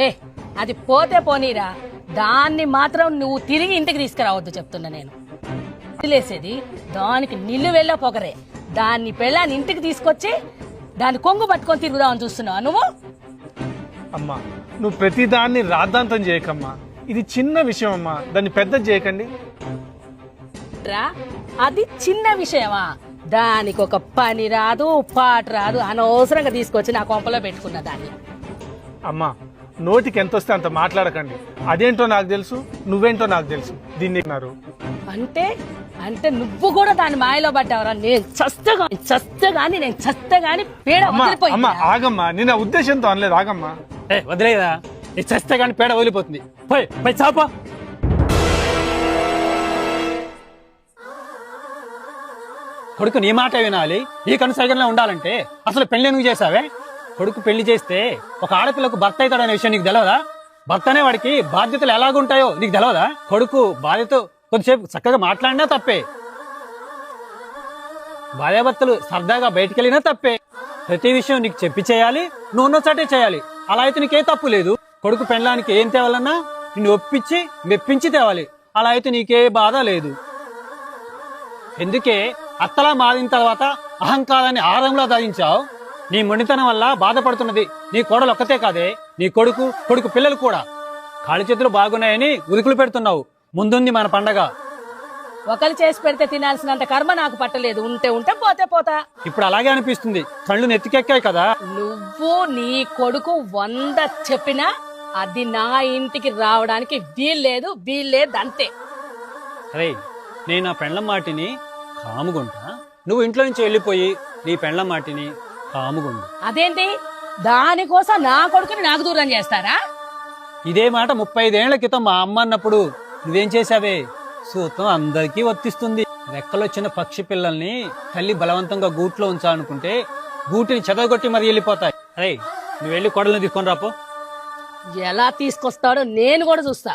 ఏ అది పోతే పోనీరా, దాన్ని మాత్రం నువ్వు తిరిగి ఇంటికి తీసుకురావద్దు చెప్తున్నా నేను. వదిలేసేది దానికి నిల్లు వెళ్ళ పొగరే, దాన్ని పెళ్ళాన్ని ఇంటికి తీసుకొచ్చి దాన్ని కొంగు పట్టుకొని తిరుగుదామని చూస్తున్నావు నువ్వు. అమ్మా నువ్వు ప్రతి దాన్ని రాద్ధాంతం చేయకమ్మా, ఇది చిన్న విషయం అమ్మా, దాన్ని పెద్ద చేయకండి. అది చిన్న విషయమా? దానికి ఒక పని రాదు, పాట రాదు, అనవసరంగా తీసుకొచ్చి నా కొంపలో పెట్టుకున్న దాన్ని. అమ్మా నోటికి ఎంత వస్తే అంత మాట్లాడకండి, అదేంటో నాకు తెలుసు, నువ్వేంటో నాకు తెలుసు. దీన్ని అంటే అంటే నువ్వు కూడా దాని మాయలో పడ్డావరా? నేను చస్తగాని పేడ అమ్మా ఆగమ్మా, నేను ఆ ఉద్దేశంతో అనలేదు, ఆగమ్మా. వదిలేదా, నీ చస్తే గాని పేడ వదిలిపోతుంది. పోయి చాప. కొడుకు నీ మాట వినాలి, నీ కనుసైగంలో ఉండాలంటే అసలు పెళ్లి ఎందుకు చేసావే? కొడుకు పెళ్లి చేస్తే ఒక ఆడపిల్లకు భర్త అవుతాడనే విషయం నీకు తెలియదా? భర్తనే వాడికి బాధ్యతలు ఎలాగుంటాయో నీకు తెలియదా? కొడుకు బాధ్యత కొద్దిసేపు చక్కగా మాట్లాడినా తప్పే, భార్యాభర్తలు సరదాగా బయటికి వెళ్ళినా తప్పే. ప్రతి విషయం నీకు చెప్పి చేయాలి, నువ్వు ఉన్నచాటే చేయాలి. అలా అయితే నీకే తప్పు లేదు. కొడుకు పెళ్ళానికి ఏం తేవాలన్నా నిన్ను ఒప్పించి మెప్పించి తేవాలి. అలా అయితే నీకే బాధ లేదు. ఎందుకే అత్తలా మారిన తర్వాత అహంకారాన్ని ఆరంలో దాగించావు? నీ మొండితనం వల్ల బాధపడుతున్నది నీ కోడలు ఒక్కతే కాదే, నీ కొడుకు పిల్లలు కూడా. కాళ్ళ చేతులు బాగున్నాయని ఉరుకులు పెడుతున్నావు. ముందుంది మన పండగ. ఒకరు చేసి పెడితే తినాల్సినంత కర్మ నాకు పట్టలేదు. ఉంటే ఉంటే పోతే పోతా. ఇప్పుడు అలాగే అనిపిస్తుంది, కళ్ళు నెత్తికెక్కాయి కదా. నువ్వు నీ కొడుకు 100 చెప్పినా అది నా ఇంటికి రావడానికి వీల్లేదు అంతే. అరే నేను నా పెండ్లం మాటిని కాముగుంటా, నువ్వు ఇంట్లో నుంచి వెళ్ళిపోయి నీ పెండ్లం మాటిని కాముగుండు. అదేంటి, దానికోసం నా కొడుకుని నాకు దూరం చేస్తారా? ఇదే మాట 35 ఏళ్ల క్రితం మా అమ్మ అన్నప్పుడు నువ్వేం చేశావే? సూత్రం అందరికీ వర్తిస్తుంది. రెక్కలొచ్చిన పక్షి పిల్లల్ని తల్లి బలవంతంగా గూట్లో ఉంచాలనుకుంటే గూటిని చెదగొట్టి మరి వెళ్ళిపోతాయి. అరే నువ్వు వెళ్ళి కొడలను తీసుకొని రాపో. ఎలా తీసుకొస్తాడో నేను కూడా చూస్తా.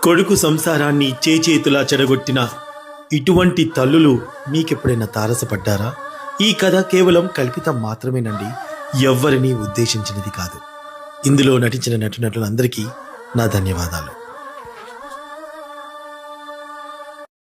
కొడుకు సంసారాన్ని చేతులా చెడగొట్టిన ఇటువంటి తల్లులు మీకెప్పుడైనా తారసపడ్డారా? ఈ కథ కేవలం కల్పితం మాత్రమేనండి, ఎవ్వరినీ ఉద్దేశించినది కాదు. ఇందులో నటించిన నటులందరికీ నా ధన్యవాదాలు.